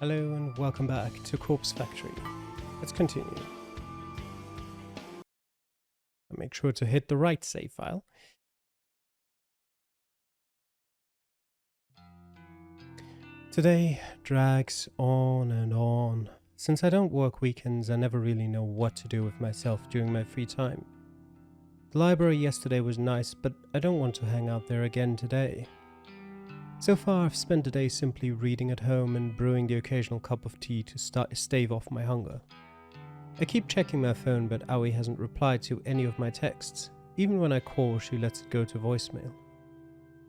Hello and welcome back to Corpse Factory. Let's continue. Make sure to hit the right save file. Today drags on and on. Since I don't work weekends, I never really know what to do with myself during my free time. The library yesterday was nice, but I don't want to hang out there again today. So far, I've spent the day simply reading at home and brewing the occasional cup of tea to stave off my hunger. I keep checking my phone, but Aoi hasn't replied to any of my texts. Even when I call, she lets it go to voicemail.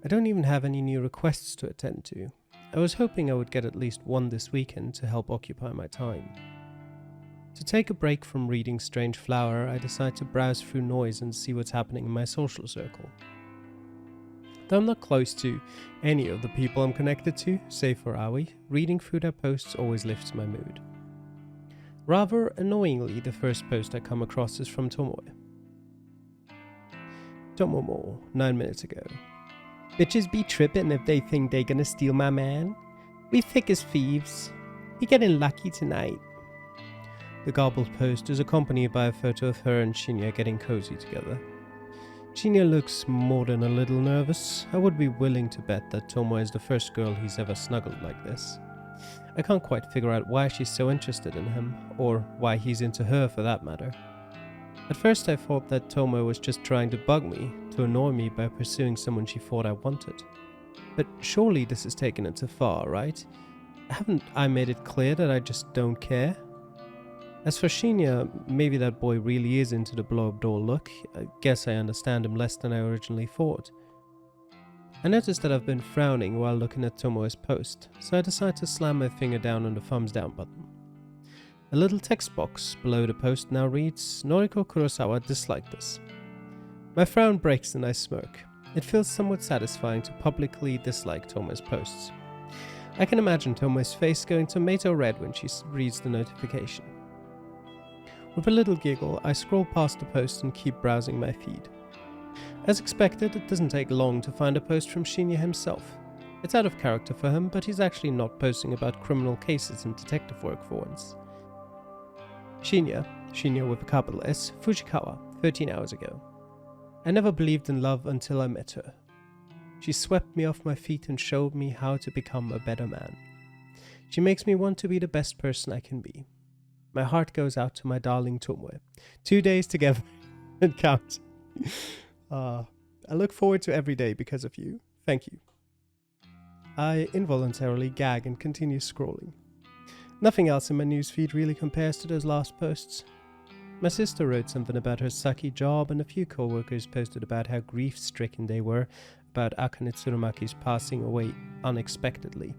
I don't even have any new requests to attend to. I was hoping I would get at least one this weekend to help occupy my time. To take a break from reading Strange Flower, I decide to browse through Noise and see what's happening in my social circle. Though I'm not close to any of the people I'm connected to, save for Aoi, reading through their posts always lifts my mood. Rather annoyingly, the first post I come across is from Tomoe. Tomomo, 9 minutes ago. Bitches be trippin' if they think they gonna steal my man. We thick as thieves. He getting lucky tonight. The garbled post is accompanied by a photo of her and Shinya getting cozy together. Shinya looks more than a little nervous. I would be willing to bet that Tomoe is the first girl he's ever snuggled like this. I can't quite figure out why she's so interested in him, or why he's into her for that matter. At first I thought that Tomoe was just trying to bug me, to annoy me by pursuing someone she thought I wanted. But surely this is taking it too far, right? Haven't I made it clear that I just don't care? As for Shinya, maybe that boy really is into the blow-up doll look. I guess I understand him less than I originally thought. I noticed that I've been frowning while looking at Tomoe's post, so I decide to slam my finger down on the thumbs down button. A little text box below the post now reads, Noriko Kurosawa disliked this. My frown breaks and I smirk. It feels somewhat satisfying to publicly dislike Tomoe's posts. I can imagine Tomoe's face going tomato red when she reads the notification. With a little giggle, I scroll past the post and keep browsing my feed. As expected, it doesn't take long to find a post from Shinya himself. It's out of character for him, but he's actually not posting about criminal cases and detective work for once. Shinya with a capital S, Fujikawa, 13 hours ago. I never believed in love until I met her. She swept me off my feet and showed me how to become a better man. She makes me want to be the best person I can be. My heart goes out to my darling Tomoe. 2 days together and count. I look forward to every day because of you. Thank you. I involuntarily gag and continue scrolling. Nothing else in my newsfeed really compares to those last posts. My sister wrote something about her sucky job, and a few co-workers posted about how grief-stricken they were about Akane Tsurumaki's passing away unexpectedly.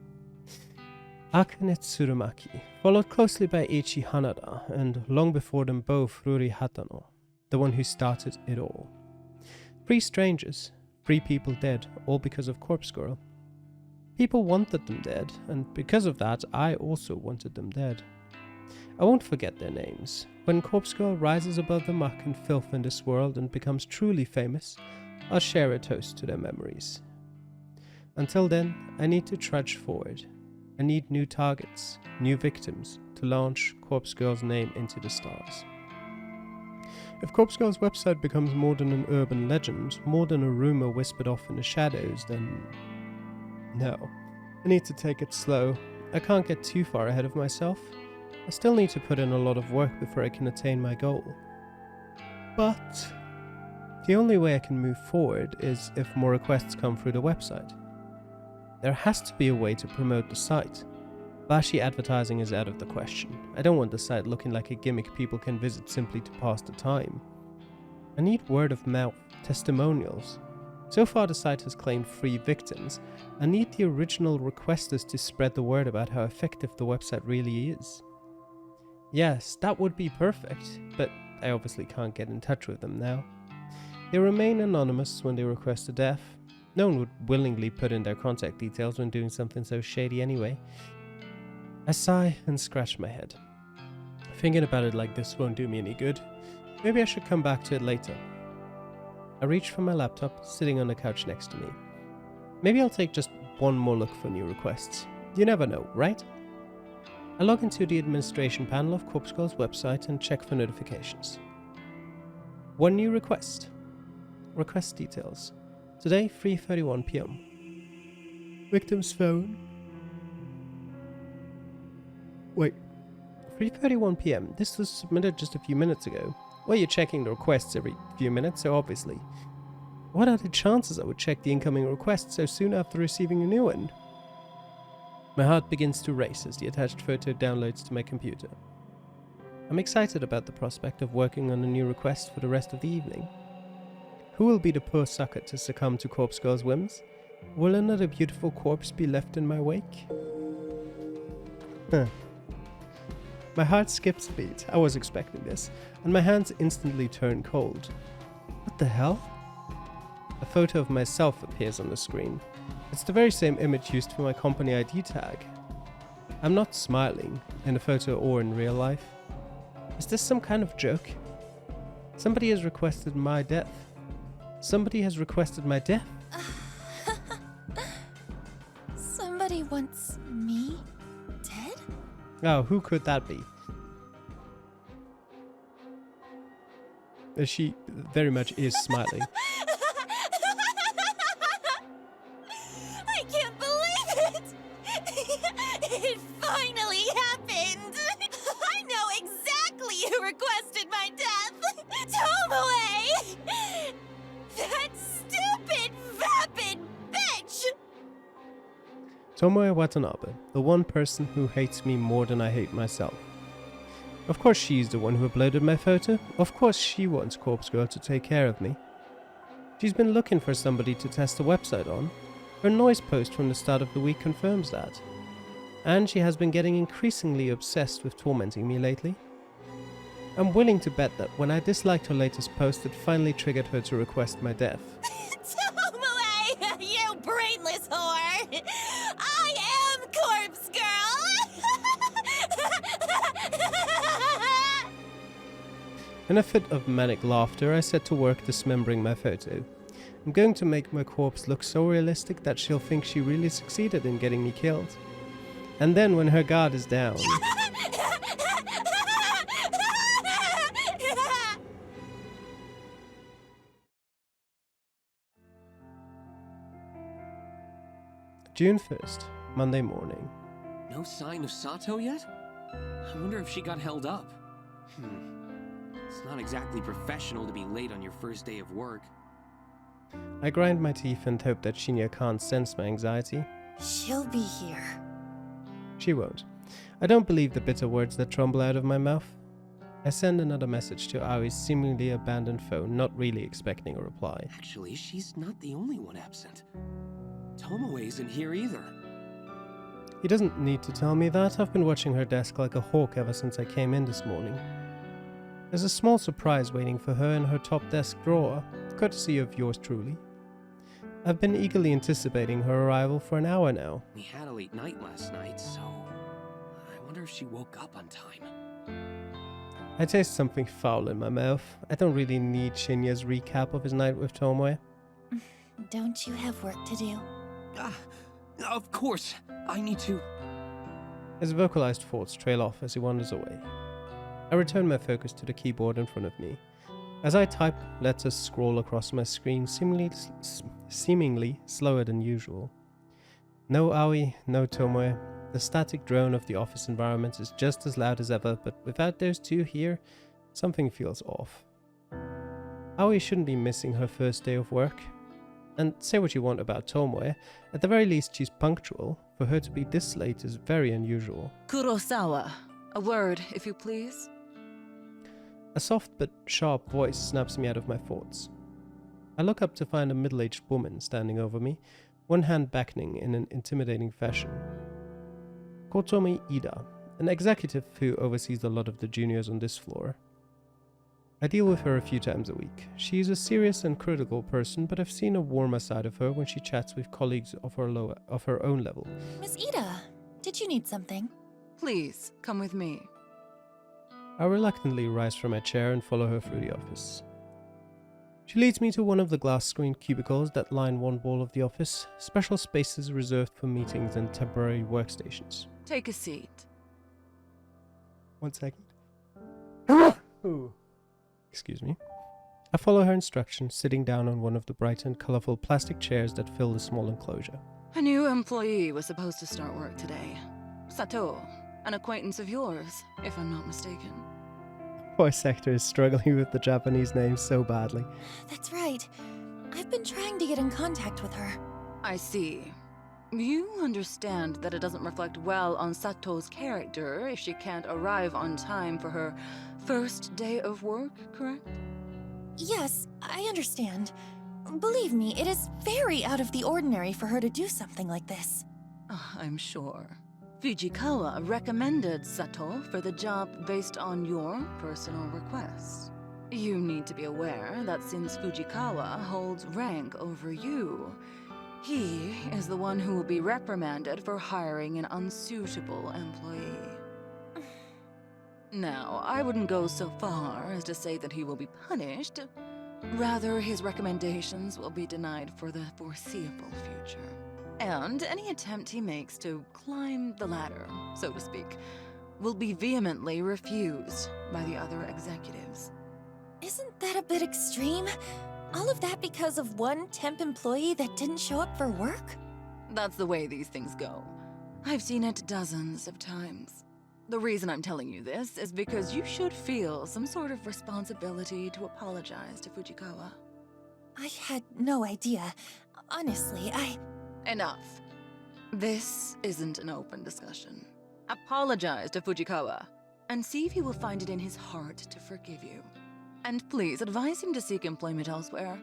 Akane Tsurumaki, followed closely by Eiichi Hanada, and long before them both Ruri Hatano, the one who started it all. 3 strangers, 3 people dead, all because of Corpse Girl. People wanted them dead, and because of that, I also wanted them dead. I won't forget their names. When Corpse Girl rises above the muck and filth in this world and becomes truly famous, I'll share a toast to their memories. Until then, I need to trudge forward. I need new targets, new victims, to launch Corpse Girl's name into the stars. If Corpse Girl's website becomes more than an urban legend, more than a rumor whispered off in the shadows, then... no. I need to take it slow. I can't get too far ahead of myself. I still need to put in a lot of work before I can attain my goal. But... the only way I can move forward is if more requests come through the website. There has to be a way to promote the site. Flashy advertising is out of the question. I don't want the site looking like a gimmick people can visit simply to pass the time. I need word of mouth, testimonials. So far the site has claimed 3 victims. I need the original requesters to spread the word about how effective the website really is. Yes, that would be perfect, but I obviously can't get in touch with them now. They remain anonymous when they request a death. No one would willingly put in their contact details when doing something so shady anyway. I sigh and scratch my head. Thinking about it like this won't do me any good. Maybe I should come back to it later. I reach for my laptop, sitting on the couch next to me. Maybe I'll take just one more look for new requests. You never know, right? I log into the administration panel of Corpse Girl's website and check for notifications. One new request. Request details. Today, 3:31 p.m. Victim's phone. Wait. 3:31 p.m. This was submitted just a few minutes ago. Well, you're checking the requests every few minutes, so obviously. What are the chances I would check the incoming request so soon after receiving a new one? My heart begins to race as the attached photo downloads to my computer. I'm excited about the prospect of working on a new request for the rest of the evening. Who will be the poor sucker to succumb to Corpse Girl's whims? Will another beautiful corpse be left in my wake? My heart skips a beat. I was expecting this, and my hands instantly turn cold. What the hell? A photo of myself appears on the screen. It's the very same image used for my company ID tag. I'm not smiling, in the photo or in real life. Is this some kind of joke? Somebody has requested my death. Somebody has requested my death? Somebody wants me dead? Oh, who could that be? She very much is smiling. I can't believe it! It finally happened! I know exactly who requested my death! Tomoe! That stupid, vapid bitch! Tomoe Watanabe, the one person who hates me more than I hate myself. Of course she's the one who uploaded my photo. Of course she wants Corpse Girl to take care of me. She's been looking for somebody to test the website on. Her noise post from the start of the week confirms that. And she has been getting increasingly obsessed with tormenting me lately. I'm willing to bet that when I disliked her latest post, it finally triggered her to request my death. Tomoe, you brainless whore! I am Corpse Girl! In a fit of manic laughter, I set to work dismembering my photo. I'm going to make my corpse look so realistic that she'll think she really succeeded in getting me killed. And then when her guard is down... June 1st, Monday morning. No sign of Sato yet? I wonder if she got held up. It's not exactly professional to be late on your first day of work. I grind my teeth and hope that Shinya can't sense my anxiety. She'll be here. She won't. I don't believe the bitter words that tremble out of my mouth. I send another message to Aoi's seemingly abandoned phone, not really expecting a reply. Actually, she's not the only one absent. Tomoe isn't here either. He doesn't need to tell me that. I've been watching her desk like a hawk ever since I came in this morning. There's a small surprise waiting for her in her top desk drawer, courtesy of yours truly. I've been eagerly anticipating her arrival for an hour now. We had a late night last night, so I wonder if she woke up on time. I taste something foul in my mouth. I don't really need Shinya's recap of his night with Tomoe. Don't you have work to do? Of course, I need to... His vocalized thoughts trail off as he wanders away. I return my focus to the keyboard in front of me. As I type, letters scroll across my screen, seemingly slower than usual. No Aoi, no Tomoe. The static drone of the office environment is just as loud as ever, but without those two here, something feels off. Aoi shouldn't be missing her first day of work. And say what you want about Tomoe, at the very least she's punctual. For her to be this late is very unusual. Kurosawa, a word, if you please. A soft but sharp voice snaps me out of my thoughts. I look up to find a middle-aged woman standing over me, one hand beckoning in an intimidating fashion. Kotomi Ida, an executive who oversees a lot of the juniors on this floor. I deal with her a few times a week. She is a serious and critical person, but I've seen a warmer side of her when she chats with colleagues of her own level. Miss Ida, did you need something? Please, come with me. I reluctantly rise from my chair and follow her through the office. She leads me to one of the glass-screened cubicles that line one wall of the office, special spaces reserved for meetings and temporary workstations. Take a seat. 1 second. Ooh. Excuse me. I follow her instructions, sitting down on one of the bright and colorful plastic chairs that fill the small enclosure. A new employee was supposed to start work today. Sato, an acquaintance of yours, if I'm not mistaken. Voice actor is struggling with the Japanese name so badly. That's right. I've been trying to get in contact with her. I see. You understand that it doesn't reflect well on Sato's character if she can't arrive on time for her first day of work, correct? Yes, I understand. Believe me, it is very out of the ordinary for her to do something like this. I'm sure. Fujikawa recommended Sato for the job based on your personal request. You need to be aware that since Fujikawa holds rank over you, he is the one who will be reprimanded for hiring an unsuitable employee. Now, I wouldn't go so far as to say that he will be punished. Rather, his recommendations will be denied for the foreseeable future. And any attempt he makes to climb the ladder, so to speak, will be vehemently refused by the other executives. Isn't that a bit extreme? All of that because of one temp employee that didn't show up for work? That's the way these things go. I've seen it dozens of times. The reason I'm telling you this is because you should feel some sort of responsibility to apologize to Fujikawa. I had no idea. Honestly, Enough. This isn't an open discussion. Apologize to Fujikawa, and see if he will find it in his heart to forgive you. And please advise him to seek employment elsewhere.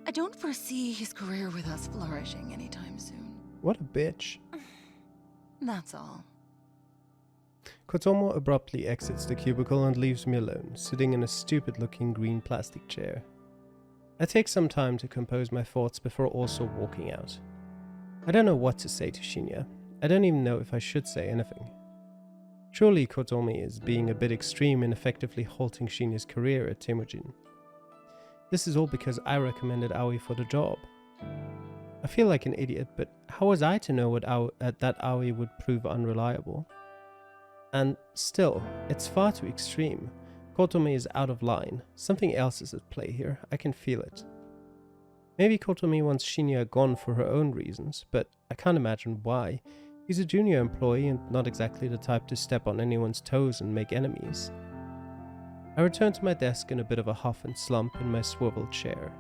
I don't foresee his career with us flourishing anytime soon. What a bitch. That's all. Kotomo abruptly exits the cubicle and leaves me alone, sitting in a stupid-looking green plastic chair. I take some time to compose my thoughts before also walking out. I don't know what to say to Shinya. I don't even know if I should say anything. Surely Kotomi is being a bit extreme in effectively halting Shinya's career at Temujin. This is all because I recommended Aoi for the job. I feel like an idiot, but how was I to know that Aoi would prove unreliable? And still, it's far too extreme. Kotomi is out of line. Something else is at play here. I can feel it. Maybe Kotomi wants Shinya gone for her own reasons, but I can't imagine why. He's a junior employee and not exactly the type to step on anyone's toes and make enemies. I return to my desk in a bit of a huff and slump in my swivel chair.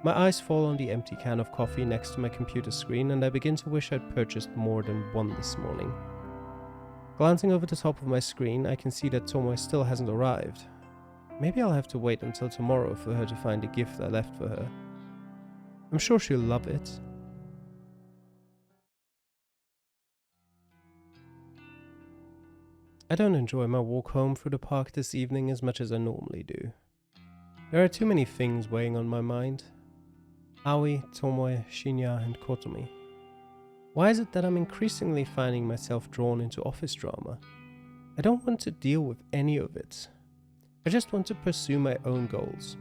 My eyes fall on the empty can of coffee next to my computer screen, and I begin to wish I'd purchased more than one this morning. Glancing over the top of my screen, I can see that Tomoe still hasn't arrived. Maybe I'll have to wait until tomorrow for her to find the gift I left for her. I'm sure she'll love it. I don't enjoy my walk home through the park this evening as much as I normally do. There are too many things weighing on my mind. Aoi, Tomoe, Shinya, and Kotomi. Why is it that I'm increasingly finding myself drawn into office drama? I don't want to deal with any of it. I just want to pursue my own goals.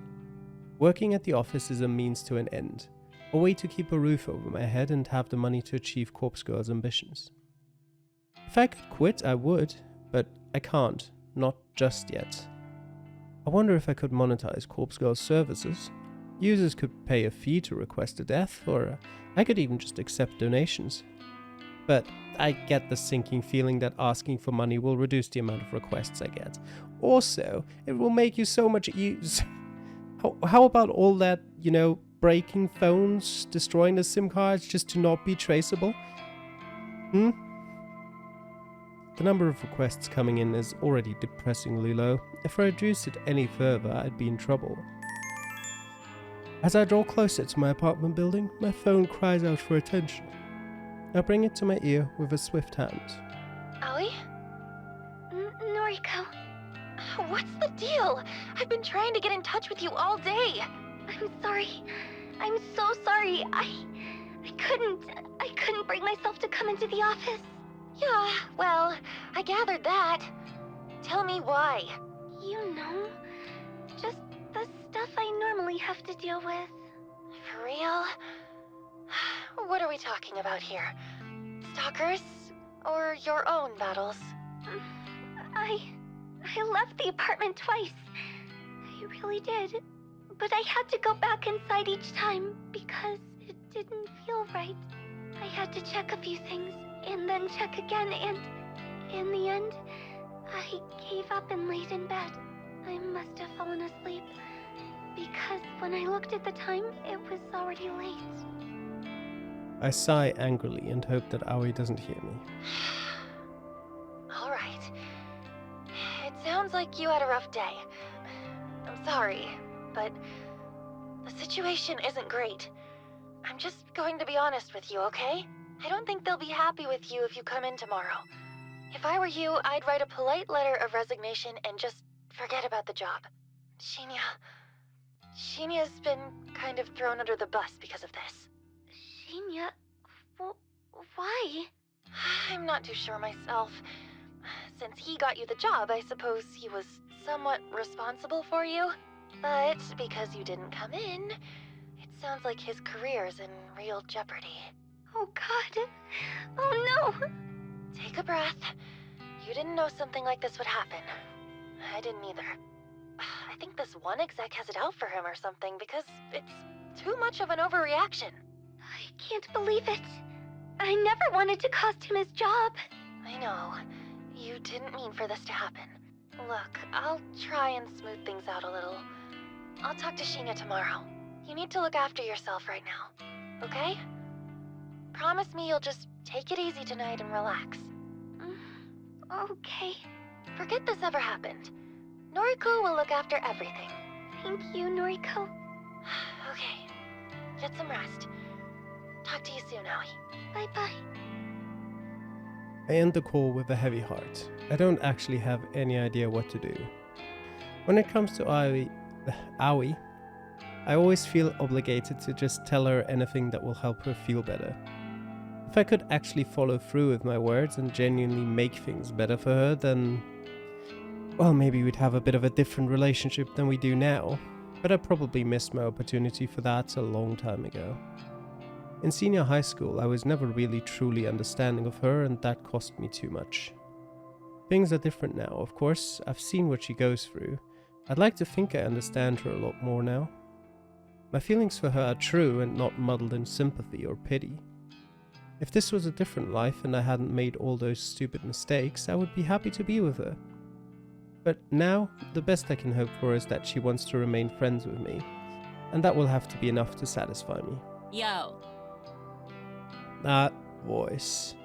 Working at the office is a means to an end, a way to keep a roof over my head and have the money to achieve Corpse Girl's ambitions. If I could quit, I would, but I can't, not just yet. I wonder if I could monetize Corpse Girl's services. Users could pay a fee to request a death, or I could even just accept donations. But I get the sinking feeling that asking for money will reduce the amount of requests I get. Also, it will make you so much use. How about all that, breaking phones, destroying the SIM cards just to not be traceable? The number of requests coming in is already depressingly low. If I reduce it any further, I'd be in trouble. As I draw closer to my apartment building, my phone cries out for attention. I bring it to my ear with a swift hand. Aoi? Noriko. What's the deal? I've been trying to get in touch with you all day. I'm sorry. I'm so sorry. I couldn't bring myself to come into the office. Yeah, well, I gathered that. Tell me why. You know, just the stuff I normally have to deal with. For real? What are we talking about here? Stalkers? Or your own battles? I left the apartment twice. I really did. But I had to go back inside each time because it didn't feel right. I had to check a few things and then check again, and in the end, I gave up and laid in bed. I must have fallen asleep because when I looked at the time, it was already late. I sigh angrily and hope that Aoi doesn't hear me. All right. It sounds like you had a rough day. I'm sorry, but the situation isn't great. I'm just going to be honest with you, okay? I don't think they'll be happy with you if you come in tomorrow. If I were you, I'd write a polite letter of resignation and just forget about the job. Shinya's been kind of thrown under the bus because of this. Shinya, why? I'm not too sure myself. Since he got you the job, I suppose he was somewhat responsible for you. But because you didn't come in, it sounds like his career's in real jeopardy. Oh God. Oh no! Take a breath. You didn't know something like this would happen. I didn't either. I think this one exec has it out for him or something because it's too much of an overreaction. I can't believe it. I never wanted to cost him his job. I know. You didn't mean for this to happen. Look, I'll try and smooth things out a little. I'll talk to Shinya tomorrow. You need to look after yourself right now, okay? Promise me you'll just take it easy tonight and relax. Okay. Forget this ever happened. Noriko will look after everything. Thank you, Noriko. Okay. Get some rest. Talk to you soon, Aoi. Bye-bye. I end the call with a heavy heart. I don't actually have any idea what to do. When it comes to Aoi, I always feel obligated to just tell her anything that will help her feel better. If I could actually follow through with my words and genuinely make things better for her, then, well, maybe we'd have a bit of a different relationship than we do now, but I probably missed my opportunity for that a long time ago. In senior high school, I was never really truly understanding of her, and that cost me too much. Things are different now, of course. I've seen what she goes through. I'd like to think I understand her a lot more now. My feelings for her are true and not muddled in sympathy or pity. If this was a different life and I hadn't made all those stupid mistakes, I would be happy to be with her. But now, the best I can hope for is that she wants to remain friends with me, and that will have to be enough to satisfy me. Yo. That voice.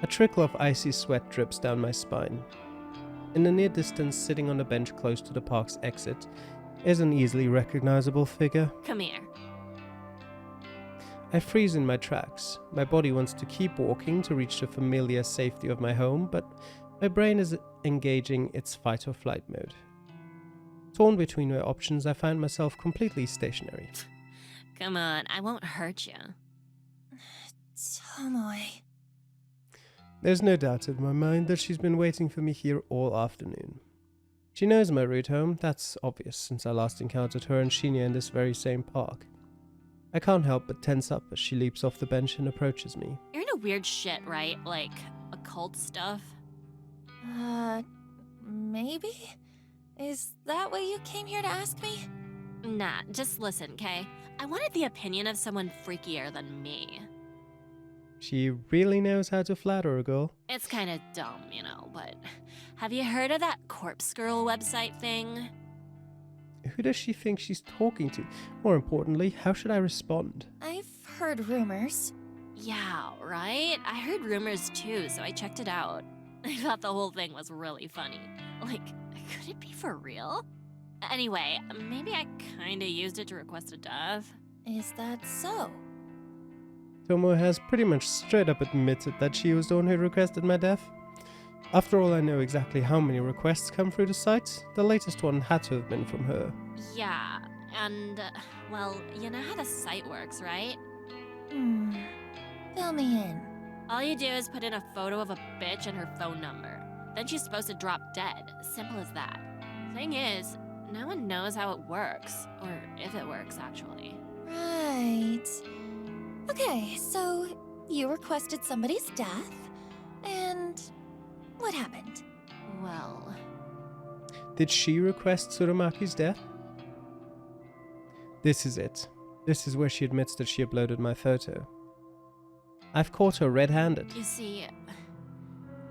A trickle of icy sweat drips down my spine. In the near distance, sitting on a bench close to the park's exit, is an easily recognizable figure. Come here. I freeze in my tracks. My body wants to keep walking to reach the familiar safety of my home, but my brain is engaging its fight or flight mode. Torn between my options, I find myself completely stationary. Come on, I won't hurt you. Tomoe. There's no doubt in my mind that she's been waiting for me here all afternoon. She knows my route home, that's obvious since I last encountered her and Shinya in this very same park. I can't help but tense up as she leaps off the bench and approaches me. You're into weird shit, right? Like, occult stuff? Maybe? Is that what you came here to ask me? Nah, just listen, okay? I wanted the opinion of someone freakier than me. She really knows how to flatter a girl. It's kinda dumb, you know, but have you heard of that Corpse Girl website thing? Who does she think she's talking to? More importantly, how should I respond? I've heard rumors. Yeah, right? I heard rumors too, so I checked it out. I thought the whole thing was really funny. Like, could it be for real? Anyway, maybe I kinda used it to request a death. Is that so? Tomo has pretty much straight up admitted that she was the one who requested my death. After all, I know exactly how many requests come through the site. The latest one had to have been from her. Yeah, and, well, you know how the site works, right? Fill me in. All you do is put in a photo of a bitch and her phone number. Then she's supposed to drop dead. Simple as that. Thing is, no one knows how it works. Or if it works, actually. Right. Okay, so you requested somebody's death, and what happened? Well, Did she request Tsurumaki's death? This is it. This is where she admits that she uploaded my photo. I've caught her red-handed. you see,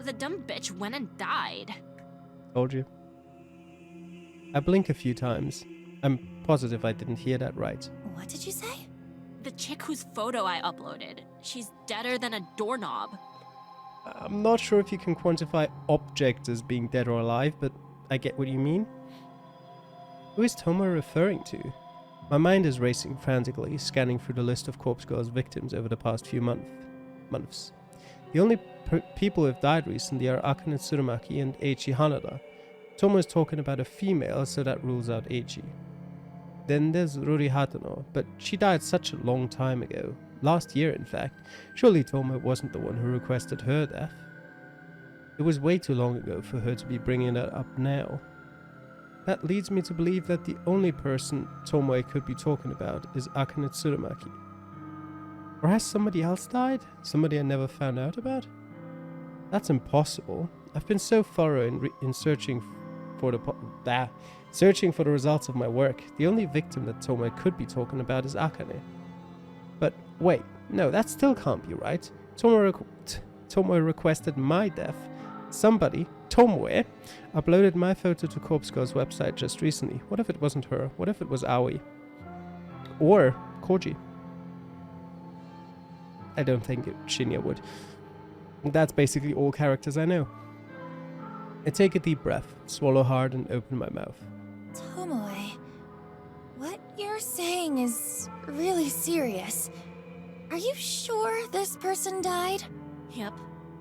the dumb bitch went and died. Told you. I blink a few times. I'm positive I didn't hear that right. What did you say? The chick whose photo I uploaded, she's deader than a doorknob. I'm not sure if you can quantify objects as being dead or alive, but I get what you mean. Who is Tomo referring to? My mind is racing frantically, scanning through the list of Corpse Girl's victims over the past few months. The only people who have died recently are Akane Tsurumaki and Eiichi Hanada. Tomo is talking about a female, so that rules out Eiichi. Then there's Ruri Hatano, but she died such a long time ago. Last year, in fact. Surely Tomo wasn't the one who requested her death. It was way too long ago for her to be bringing that up now. That leads me to believe that the only person Tomoe could be talking about is Akane Tsurumaki. Or has somebody else died? Somebody I never found out about? That's impossible. I've been so thorough in searching for the results of my work. The only victim that Tomoe could be talking about is Akane. But wait, no, that still can't be right. Tomoe requested my death. Somebody, Tomoe, uploaded my photo to Corpse Girl's website just recently. What if it wasn't her? What if it was Aoi? Or Koji? I don't think Shinya would. That's basically all characters I know. I take a deep breath, swallow hard, and open my mouth. Tomoe, what you're saying is really serious. Are you sure this person died? Yep,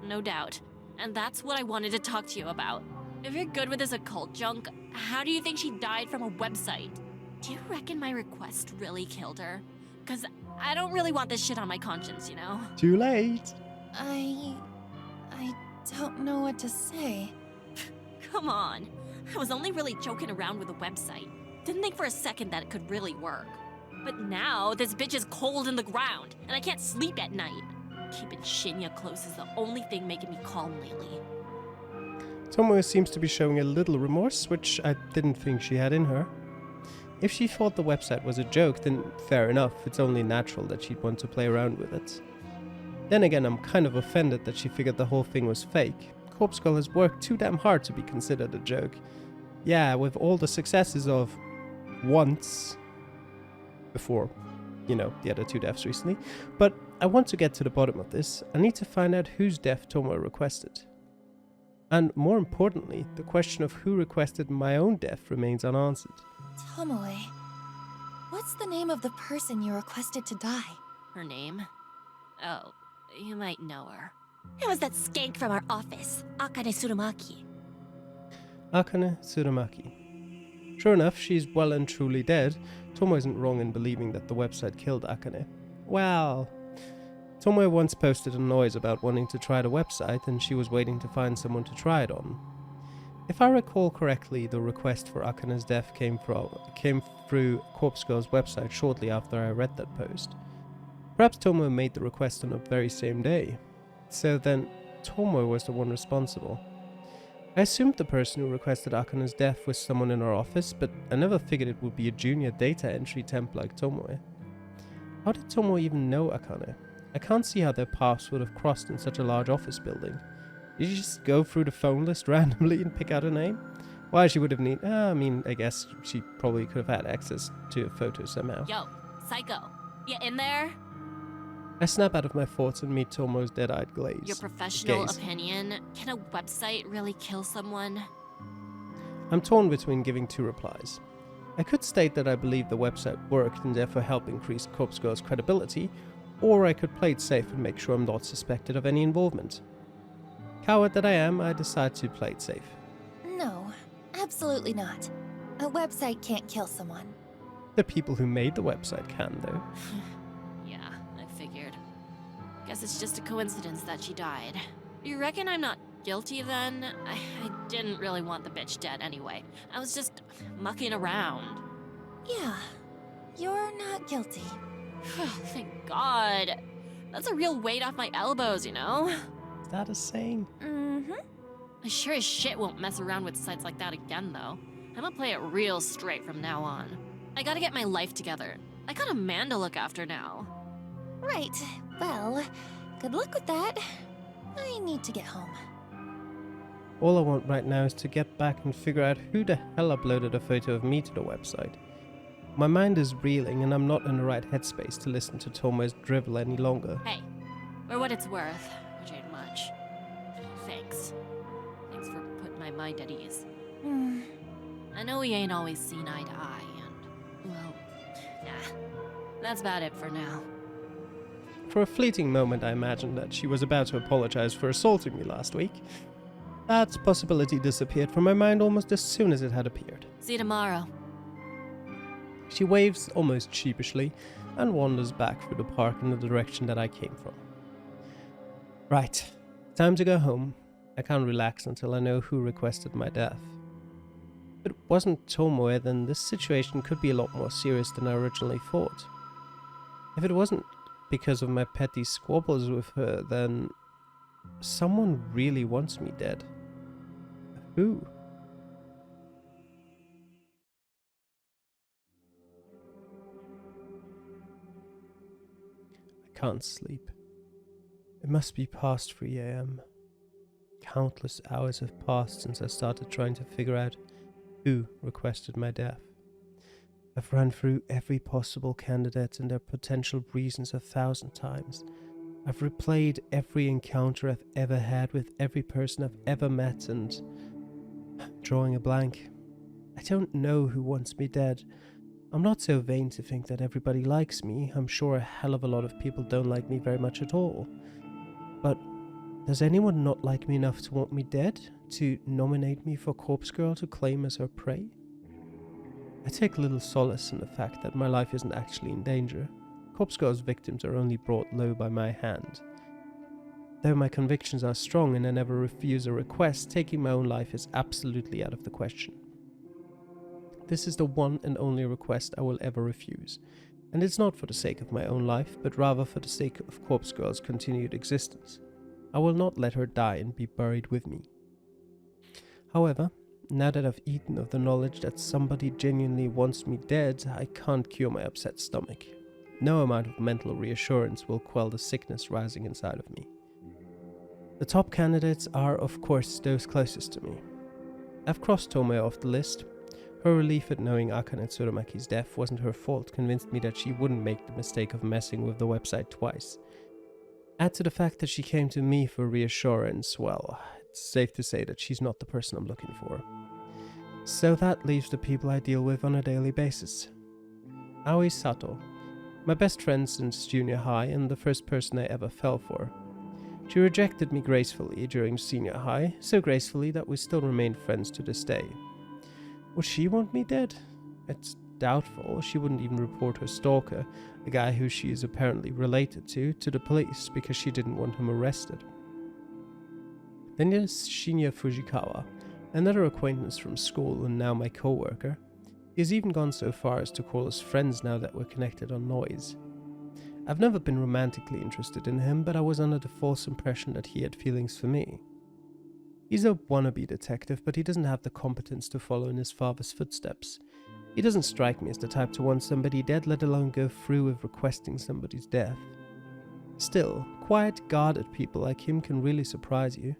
no doubt. And that's what I wanted to talk to you about. If you're good with this occult junk, how do you think she died from a website? Do you reckon my request really killed her? Cause I don't really want this shit on my conscience, you know? Too late. I don't know what to say. Come on. I was only really joking around with the website. Didn't think for a second that it could really work. But now, this bitch is cold in the ground, and I can't sleep at night. Keeping Shinya close is the only thing making me calm lately. Tomoe seems to be showing a little remorse, which I didn't think she had in her. If she thought the website was a joke, then fair enough, it's only natural that she'd want to play around with it. Then again, I'm kind of offended that she figured the whole thing was fake. Corpse Girl has worked too damn hard to be considered a joke. Yeah, with all the successes of once, before, the other two deaths recently, but I want to get to the bottom of this. I need to find out whose death Tomoe requested. And more importantly, the question of who requested my own death remains unanswered. Tomoe, what's the name of the person you requested to die? Her name? Oh, you might know her. It was that skank from our office, Akane Tsurumaki. Akane Tsurumaki. Sure enough, she's well and truly dead. Tomoe isn't wrong in believing that the website killed Akane. Well, Tomoe once posted a noise about wanting to try the website, and she was waiting to find someone to try it on. If I recall correctly, the request for Akane's death came through Corpse Girl's website shortly after I read that post. Perhaps Tomoe made the request on the very same day. So then, Tomoe was the one responsible. I assumed the person who requested Akane's death was someone in our office, but I never figured it would be a junior data entry temp like Tomoe. How did Tomoe even know Akane? I can't see how their paths would have crossed in such a large office building. Did you just go through the phone list randomly and pick out a name? Why she would have I guess she probably could have had access to a photo somehow. Yo, Psycho, you in there? I snap out of my thoughts and meet Tomoe's dead-eyed gaze. Your professional opinion, can a website really kill someone? I'm torn between giving two replies. I could state that I believe the website worked and therefore help increase Corpse Girl's credibility, or I could play it safe and make sure I'm not suspected of any involvement. Coward that I am, I decide to play it safe. No, absolutely not. A website can't kill someone. The people who made the website can, though. Yeah, I figured. Guess it's just a coincidence that she died. You reckon I'm not guilty then? I didn't really want the bitch dead anyway. I was just mucking around. Yeah, you're not guilty. Thank God. That's a real weight off my elbows, you know? Is that a saying? Mm-hmm. I sure as shit won't mess around with sites like that again, though. I'ma play it real straight from now on. I gotta get my life together. I got a man to look after now. Right. Well, good luck with that. I need to get home. All I want right now is to get back and figure out who the hell uploaded a photo of me to the website. My mind is reeling and I'm not in the right headspace to listen to Tomoe's drivel any longer. Hey, for what it's worth, which ain't much. Thanks. Thanks for putting my mind at ease. I know we ain't always seen eye to eye, and, well, nah. That's about it for now. For a fleeting moment I imagined that she was about to apologize for assaulting me last week. That possibility disappeared from my mind almost as soon as it had appeared. See you tomorrow. She waves almost sheepishly and wanders back through the park in the direction that I came from. Right, time to go home. I can't relax until I know who requested my death. If it wasn't Tomoe, then this situation could be a lot more serious than I originally thought. If it wasn't because of my petty squabbles with her, then someone really wants me dead. Who? I can't sleep. It must be past 3 a.m. Countless hours have passed since I started trying to figure out who requested my death. I've run through every possible candidate and their potential reasons 1,000 times. I've replayed every encounter I've ever had with every person I've ever met, and I'm drawing a blank. I don't know who wants me dead. I'm not so vain to think that everybody likes me. I'm sure a hell of a lot of people don't like me very much at all. But does anyone not like me enough to want me dead? To nominate me for Corpse Girl to claim as her prey? I take little solace in the fact that my life isn't actually in danger. Corpse Girl's victims are only brought low by my hand. Though my convictions are strong and I never refuse a request, taking my own life is absolutely out of the question. This is the one and only request I will ever refuse, and it's not for the sake of my own life, but rather for the sake of Corpse Girl's continued existence. I will not let her die and be buried with me. However, now that I've eaten of the knowledge that somebody genuinely wants me dead, I can't cure my upset stomach. No amount of mental reassurance will quell the sickness rising inside of me. The top candidates are, of course, those closest to me. I've crossed Tomoe off the list. Her relief at knowing Akane Tsurumaki's death wasn't her fault convinced me that she wouldn't make the mistake of messing with the website twice. Add to the fact that she came to me for reassurance, well, it's safe to say that she's not the person I'm looking for. So that leaves the people I deal with on a daily basis. Aoi Sato, my best friend since junior high and the first person I ever fell for. She rejected me gracefully during senior high, so gracefully that we still remain friends to this day. Would she want me dead? It's doubtful. She wouldn't even report her stalker, a guy who she is apparently related to the police because she didn't want him arrested. Then there's Shinya Fujikawa, another acquaintance from school and now my co-worker. He's even gone so far as to call us friends now that we're connected on Noise. I've never been romantically interested in him, but I was under the false impression that he had feelings for me. He's a wannabe detective, but he doesn't have the competence to follow in his father's footsteps. He doesn't strike me as the type to want somebody dead, let alone go through with requesting somebody's death. Still, quiet, guarded people like him can really surprise you.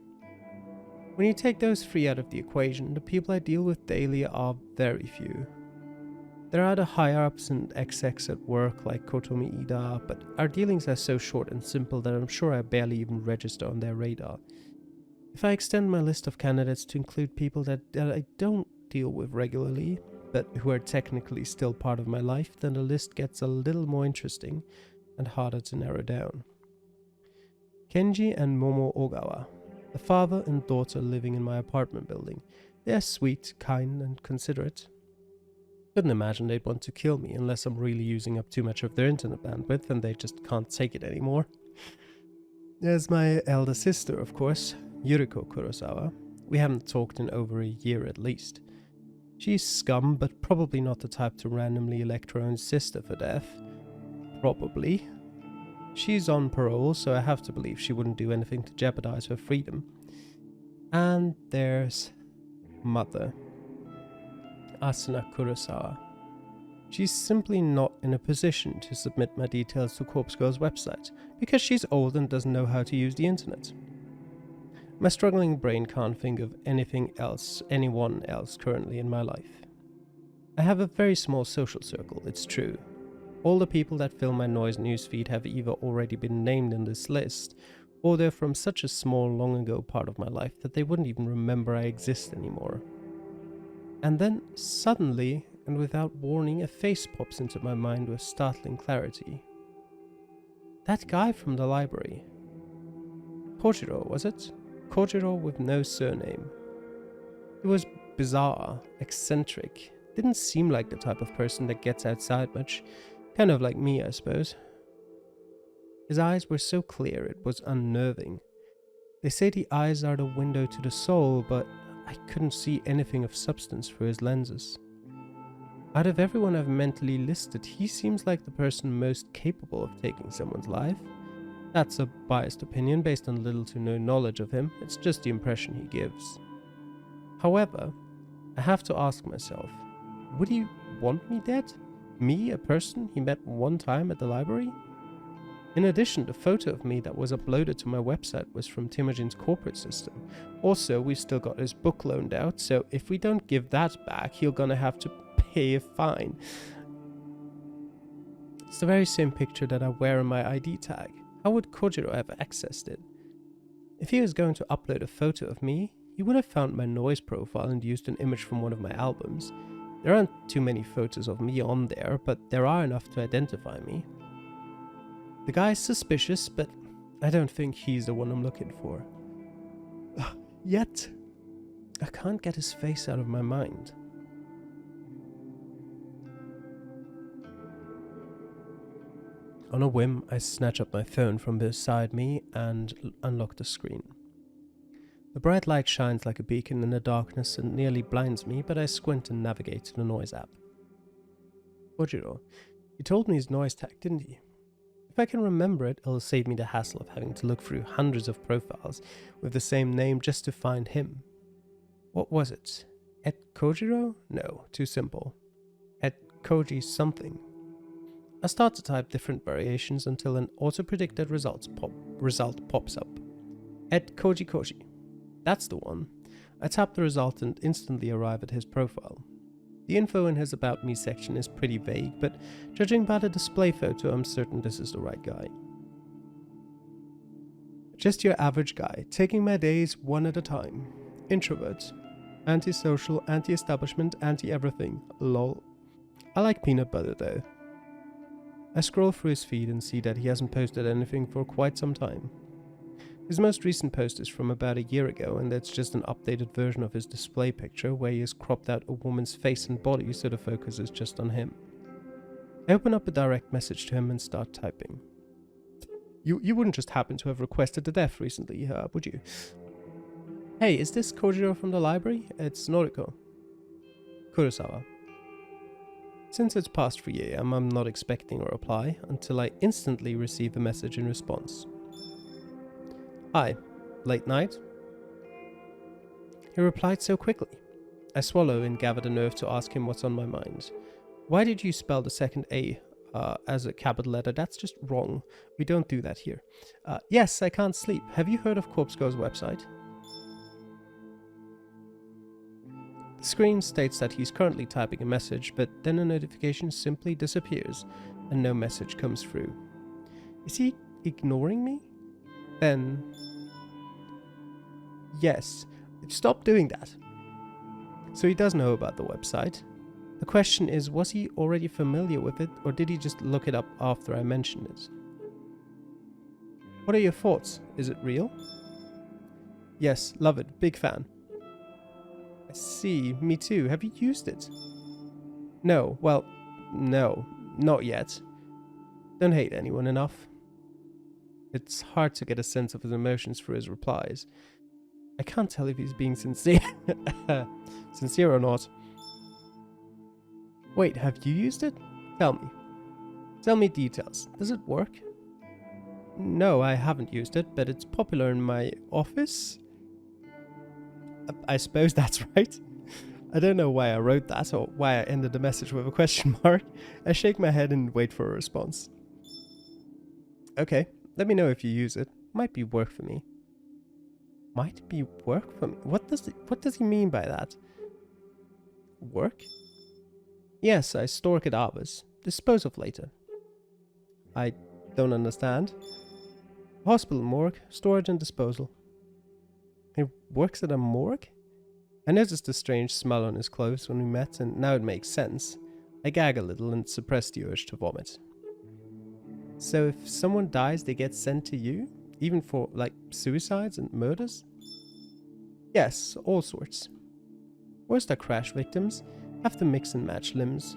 When you take those three out of the equation, the people I deal with daily are very few. There are the higher-ups and execs at work like Kotomi Ida, but our dealings are so short and simple that I'm sure I barely even register on their radar. If I extend my list of candidates to include people that I don't deal with regularly, but who are technically still part of my life, then the list gets a little more interesting and harder to narrow down. Kenji and Momo Ogawa, the father and daughter living in my apartment building. They are sweet, kind, and considerate. Couldn't imagine they'd want to kill me unless I'm really using up too much of their internet bandwidth and they just can't take it anymore. There's my elder sister, of course, Yuriko Kurosawa. We haven't talked in over a year at least. She's scum, but probably not the type to randomly elect her own sister for death. Probably. She's on parole, so I have to believe she wouldn't do anything to jeopardize her freedom. And there's Mother, Asuna Kurosawa. She's simply not in a position to submit my details to Corpse Girl's website because she's old and doesn't know how to use the internet. My struggling brain can't think of anyone else currently in my life. I have a very small social circle, it's true. All the people that fill my noise newsfeed have either already been named in this list, or they're from such a small, long ago part of my life that they wouldn't even remember I exist anymore. And then, suddenly, and without warning, a face pops into my mind with startling clarity. That guy from the library. Kojiro, was it? Kojiro with no surname. He was bizarre, eccentric, didn't seem like the type of person that gets outside much, kind of like me, I suppose. His eyes were so clear it was unnerving. They say the eyes are the window to the soul, but I couldn't see anything of substance through his lenses. Out of everyone I've mentally listed, he seems like the person most capable of taking someone's life. That's a biased opinion based on little to no knowledge of him, it's just the impression he gives. However, I have to ask myself, would he want me dead? Me, a person he met one time at the library? In addition, the photo of me that was uploaded to my website was from Timujin's corporate system. Also, we've still got his book loaned out, so if we don't give that back, he's gonna have to pay a fine. It's the very same picture that I wear on my ID tag. How would Kojiro have accessed it? If he was going to upload a photo of me, he would have found my noise profile and used an image from one of my albums. There aren't too many photos of me on there, but there are enough to identify me. The guy's suspicious, but I don't think he's the one I'm looking for. Yet, I can't get his face out of my mind. On a whim, I snatch up my phone from beside me and unlock the screen. The bright light shines like a beacon in the darkness and nearly blinds me, but I squint and navigate to the noise app. Kojiro, he told me his noise tag, didn't he? If I can remember it, it'll save me the hassle of having to look through hundreds of profiles with the same name just to find him. What was it? Et Kojiro? No, too simple. Et Koji something. I start to type different variations until an auto-predicted result pops up. Et Koji Koji. That's the one. I tap the result and instantly arrive at his profile. The info in his About Me section is pretty vague, but judging by the display photo, I'm certain this is the right guy. Just your average guy, taking my days one at a time. Introvert. Antisocial, anti-establishment, anti-everything. Lol. I like peanut butter though. I scroll through his feed and see that he hasn't posted anything for quite some time. His most recent post is from about a year ago, and it's just an updated version of his display picture where he has cropped out a woman's face and body so the focus is just on him. I open up a direct message to him and start typing. You wouldn't just happen to have requested the death recently, would you? Hey, is this Kojiro from the library? It's Noriko. Kurosawa. Since it's past 3 AM, I'm not expecting a reply until I instantly receive a message in response. Hi, late night? He replied so quickly. I swallow and gather the nerve to ask him what's on my mind. Why did you spell the second A as a capital letter? That's just wrong. We don't do that here. Yes, I can't sleep. Have you heard of Corpse Girl's website? The screen states that he's currently typing a message, but then a notification simply disappears and no message comes through. Is he ignoring me? Then... Yes, stop doing that. So he does know about the website. The question is, was he already familiar with it, or did he just look it up after I mentioned it? What are your thoughts? Is it real? Yes, love it, big fan. I see, me too. Have you used it? No, well, no, not yet. Don't hate anyone enough. It's hard to get a sense of his emotions through his replies. I can't tell if he's being sincere or not. Wait, have you used it? Tell me. Tell me details. Does it work? No, I haven't used it, but it's popular in my office. I suppose that's right. I don't know why I wrote that or why I ended the message with a question mark. I shake my head and wait for a response. Okay, let me know if you use it. Might be work for me. Might be work for me? What does he mean by that? Work? Yes, I store cadavers. Dispose of later. I don't understand. Hospital morgue, storage and disposal. He works at a morgue? I noticed a strange smell on his clothes when we met, and now it makes sense. I gag a little and suppress the urge to vomit. So if someone dies, they get sent to you? Even for, like, suicides and murders? Yes, all sorts. Worst are crash victims. Have to mix and match limbs.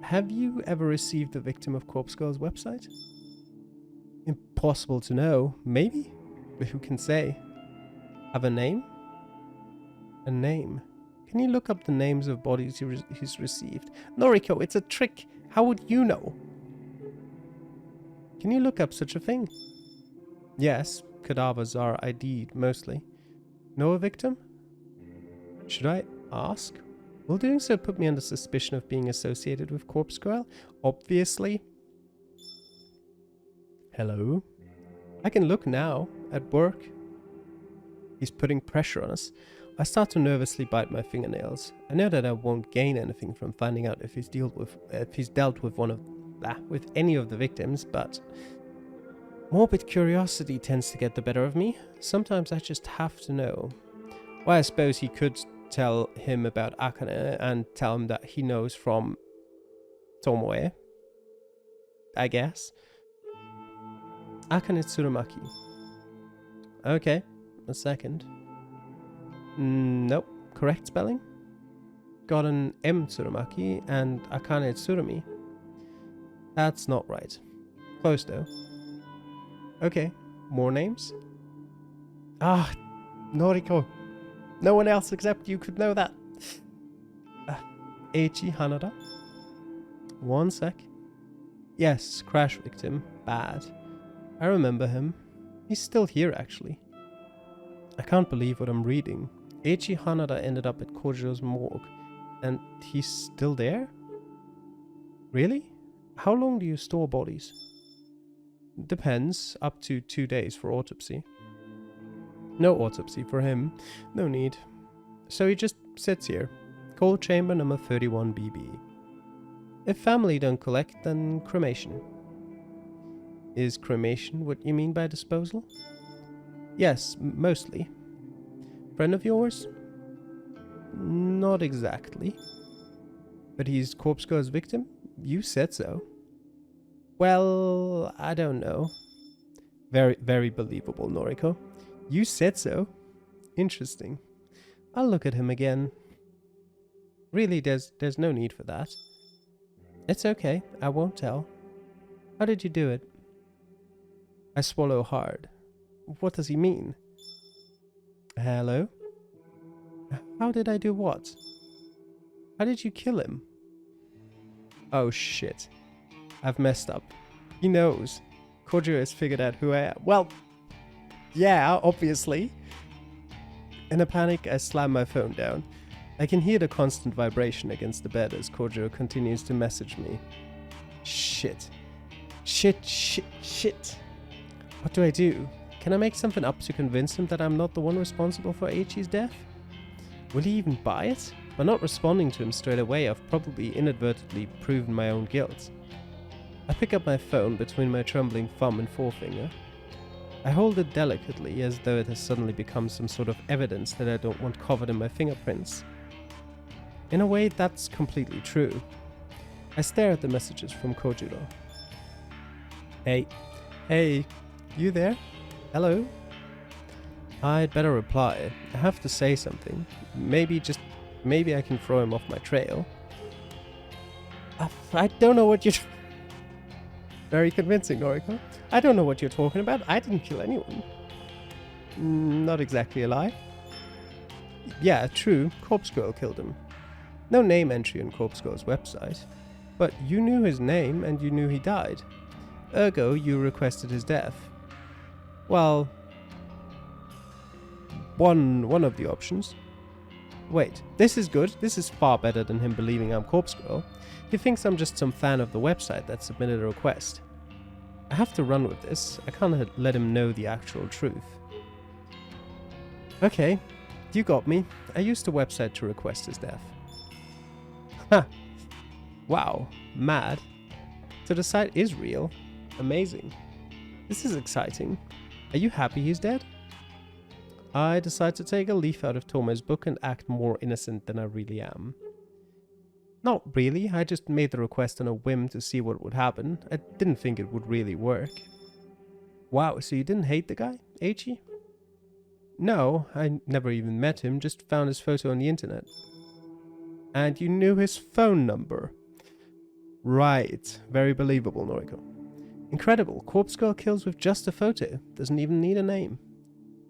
Have you ever received a victim of Corpse Girl's website? Impossible to know. Maybe? But who can say? Have a name? A name? Can you look up the names of bodies he's received? Noriko, it's a trick. How would you know? Can you look up such a thing? Yes, cadavers are ID'd mostly. Know a victim? Should I ask? Will doing so put me under suspicion of being associated with Corpse Girl? Obviously. Hello? I can look now, at work. He's putting pressure on us. I start to nervously bite my fingernails. I know that I won't gain anything from finding out if he's dealt with with any of the victims, but morbid curiosity tends to get the better of me. Sometimes I just have to know. Well, I suppose he could tell him about Akane and tell him that he knows from Tomoe, I guess. Akane Tsurumaki. Okay, a second. Nope, correct spelling? Got an M Tsurumaki and Akane Tsurumi. That's not right. Close though. Okay, more names? Ah, Noriko. No one else except you could know that. Eiichi Hanada. One sec. Yes, crash victim. Bad. I remember him. He's still here actually. I can't believe what I'm reading. Eiichi Hanada ended up at Kojiro's morgue. And he's still there? Really? How long do you store bodies? Depends. Up to 2 days for autopsy. No autopsy for him. No need. So he just sits here. Cold chamber number 31BB. If family don't collect, then cremation. Is cremation what you mean by disposal? Yes, mostly. Friend of yours? Not exactly. But he's Corpse Girl's victim? You said so. Well, I don't know. Very, very believable, Noriko. You said so. Interesting. I'll look at him again. Really, there's no need for that. It's okay, I won't tell. How did you do it? I swallow hard. What does he mean? Hello? How did I do what? How did you kill him? Oh shit. I've messed up. He knows. Kojiro has figured out who I am. Well, yeah, obviously. In a panic, I slam my phone down. I can hear the constant vibration against the bed as Kojiro continues to message me. Shit. Shit. What do I do? Can I make something up to convince him that I'm not the one responsible for Eiichi's death? Will he even buy it? By not responding to him straight away, I've probably inadvertently proven my own guilt. I pick up my phone between my trembling thumb and forefinger. I hold it delicately as though it has suddenly become some sort of evidence that I don't want covered in my fingerprints. In a way, that's completely true. I stare at the messages from Kojiro. Hey, you there? Hello? I'd better reply. I have to say something. Maybe I can throw him off my trail. I don't know what you're... Very convincing, Noriko. I don't know what you're talking about. I didn't kill anyone. Not exactly a lie. Yeah, true. Corpse Girl killed him. No name entry on Corpse Girl's website. But you knew his name and you knew he died. Ergo, you requested his death. Well... one of the options. Wait, this is good. This is far better than him believing I'm Corpse Girl. He thinks I'm just some fan of the website that submitted a request. I have to run with this. I can't let him know the actual truth. Okay, you got me. I used the website to request his death. Ha! Wow, mad. So the site is real. Amazing. This is exciting. Are you happy he's dead? I decide to take a leaf out of Tomo's book and act more innocent than I really am. Not really, I just made the request on a whim to see what would happen. I didn't think it would really work. Wow, so you didn't hate the guy, Eiichi? No, I never even met him, just found his photo on the internet. And you knew his phone number? Right, very believable, Noriko. Incredible, Corpse Girl kills with just a photo, doesn't even need a name.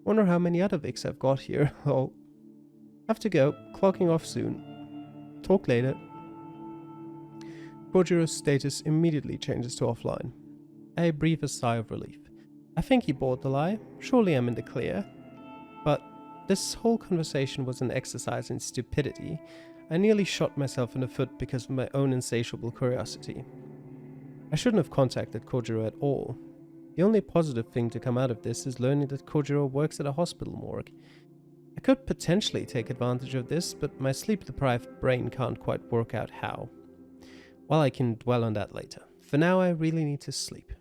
Wonder how many other Vics I've got here. I'll have to go, clocking off soon. Talk later. Kojiro's status immediately changes to offline. I breathe a sigh of relief. I think he bought the lie, surely I'm in the clear. But this whole conversation was an exercise in stupidity. I nearly shot myself in the foot because of my own insatiable curiosity. I shouldn't have contacted Kojiro at all. The only positive thing to come out of this is learning that Kojiro works at a hospital morgue. I could potentially take advantage of this, but my sleep-deprived brain can't quite work out how. Well, I can dwell on that later. For now, I really need to sleep.